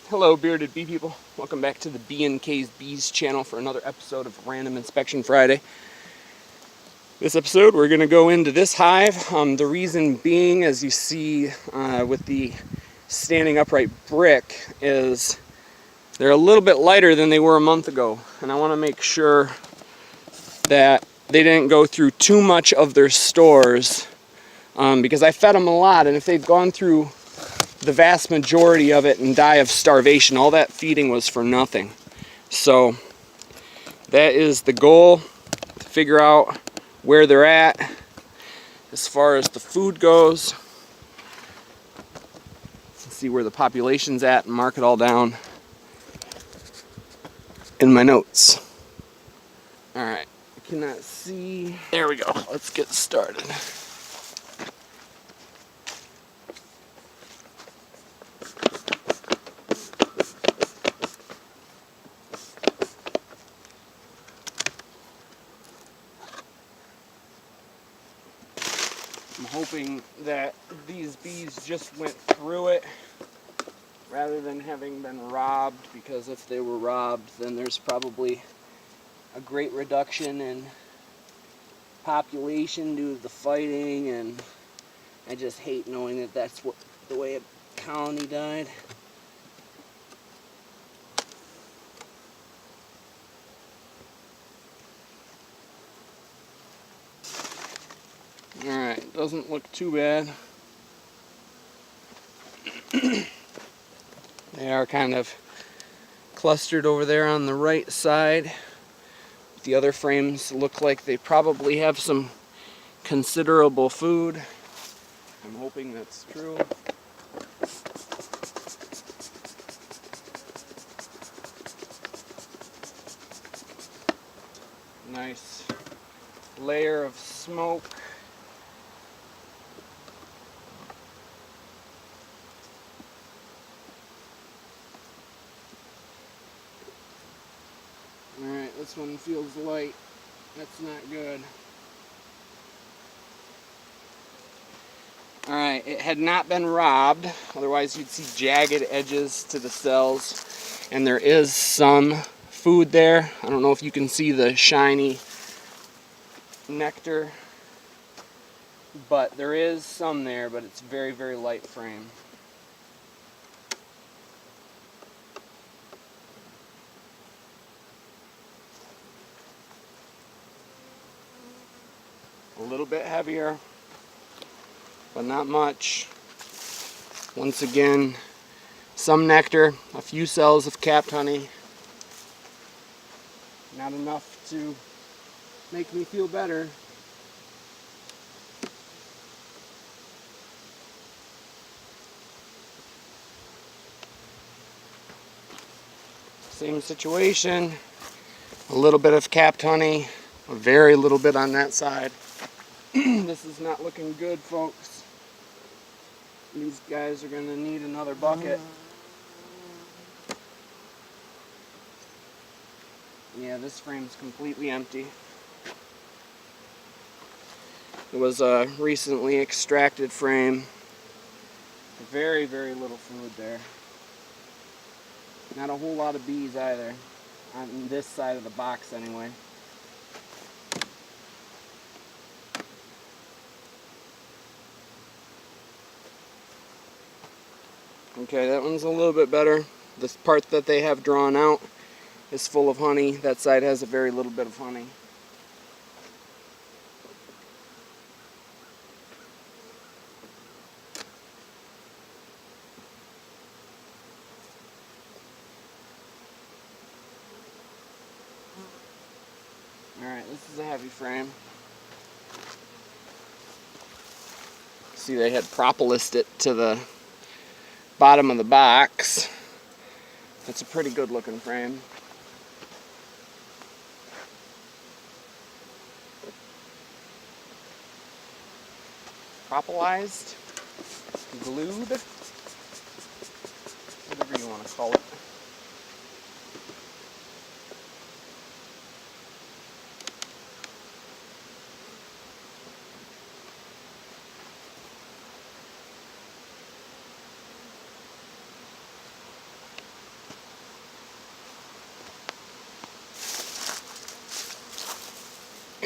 Hello, bearded bee people. Welcome back to the B&K's Bees channel for another episode of Random Inspection Friday. This episode, we're going to go into this hive. The reason being, as you see with the standing upright brick, is they're a little bit lighter than they were a month ago. And I want to make sure that they didn't go through too much of their stores because I fed them a lot. And if they've gone through the vast majority of it and die of starvation, all that feeding was for nothing. So that is the goal, to figure out where they're at as far as the food goes. Let's see where the population's at and mark it all down in my notes. Alright, I cannot see. There we go. Let's get started. I'm hoping that these bees just went through it rather than having been robbed, because if they were robbed, then there's probably a great reduction in population due to the fighting, and I just hate knowing that that's the way a colony died. Alright, doesn't look too bad. They are kind of clustered over there on the right side. The other frames look like they probably have some considerable food. I'm hoping that's true. Nice layer of smoke. Alright, this one feels light. That's not good. Alright, it had not been robbed, otherwise you'd see jagged edges to the cells. And there is some food there. I don't know if you can see the shiny nectar, but there is some there, but it's very, very light frame. A little bit heavier, but not much. Once again, some nectar, a few cells of capped honey. Not enough to make me feel better. Same situation, a little bit of capped honey, a very little bit on that side. This is not looking good, folks. These guys are going to need another bucket. Yeah, this frame's completely empty. It was a recently extracted frame. Very, very little food there. Not a whole lot of bees either, on this side of the box anyway. Okay, that one's a little bit better. This part that they have drawn out is full of honey. That side has a very little bit of honey. Alright, this is a heavy frame. See, they had propolised it to the bottom of the box. That's a pretty good looking frame. Propolized, glued, whatever you want to call it.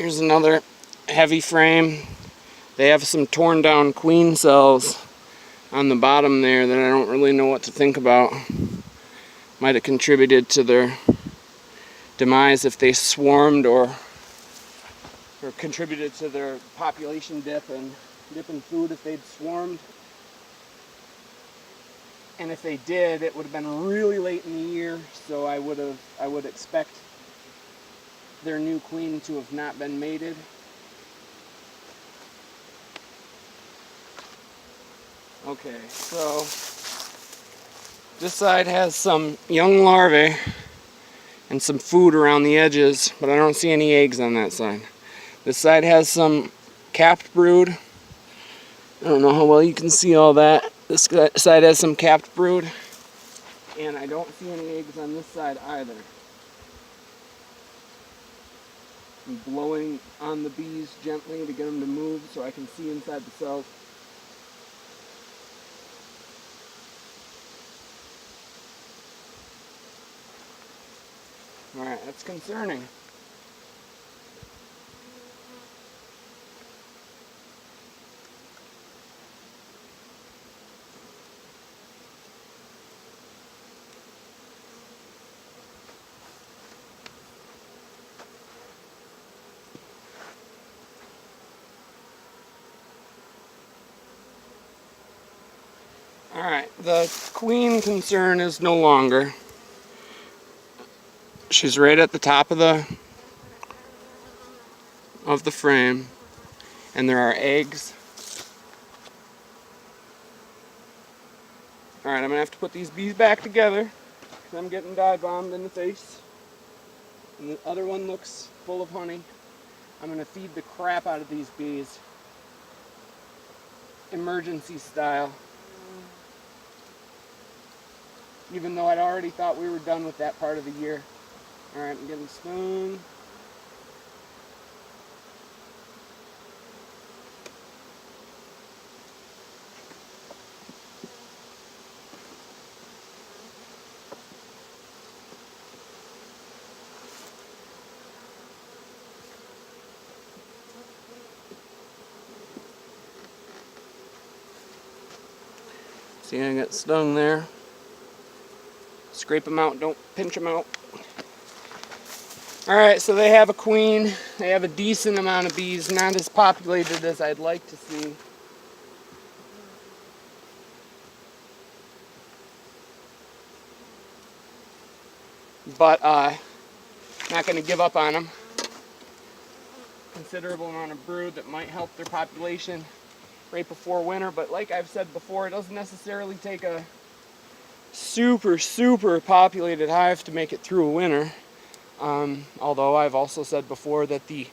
Here's another heavy frame. They have some torn down queen cells on the bottom there that I don't really know what to think about. Might have contributed to their demise if they swarmed, or contributed to their population dip in food if they'd swarmed. And if they did, it would have been really late in the year, so I would expect their new queen to have not been mated. Okay, so this side has some young larvae and some food around the edges, but I don't see any eggs on that side. This side has some capped brood. I don't know how well you can see all that. This side has some capped brood, and I don't see any eggs on this side either. I'm blowing on the bees gently to get them to move so I can see inside the cells. Alright, that's concerning. Alright, the queen concern is no longer. She's right at the top of the frame, and there are eggs. Alright, I'm gonna have to put these bees back together because I'm getting dive bombed in the face. And the other one looks full of honey. I'm gonna feed the crap out of these bees, emergency style. Even though I'd already thought we were done with that part of the year. Alright, I'm getting stung. See, I got stung there. Scrape them out, don't pinch them out. Alright, so they have a queen. They have a decent amount of bees, not as populated as I'd like to see. But not going to give up on them. Considerable amount of brood that might help their population right before winter, but like I've said before, it doesn't necessarily take a super populated hive to make it through a winter. Although I've also said before that the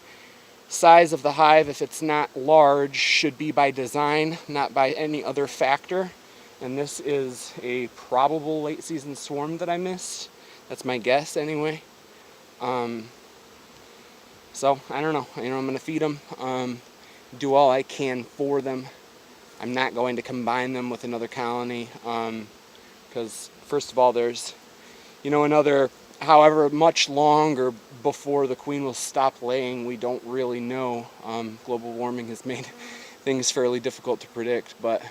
size of the hive, if it's not large, should be by design, not by any other factor. And this is a probable late season swarm that I missed. That's my guess anyway. So I don't know. I'm going to feed them, do all I can for them. I'm not going to combine them with another colony, because first of all, there's another however much longer before the queen will stop laying. We don't really know. Global warming has made things fairly difficult to predict, but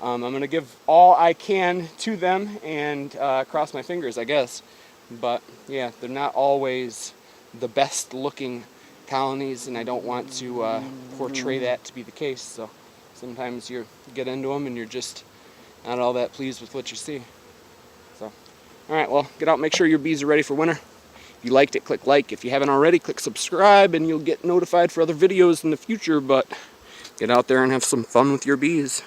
I'm going to give all I can to them and cross my fingers, I guess. But yeah, they're not always the best looking colonies, and I don't want to portray that to be the case. So sometimes you get into them and you're just not all that pleased with what you see. So, alright, well, get out, make sure your bees are ready for winter. If you liked it, click like. If you haven't already, click subscribe, and you'll get notified for other videos in the future. But get out there and have some fun with your bees.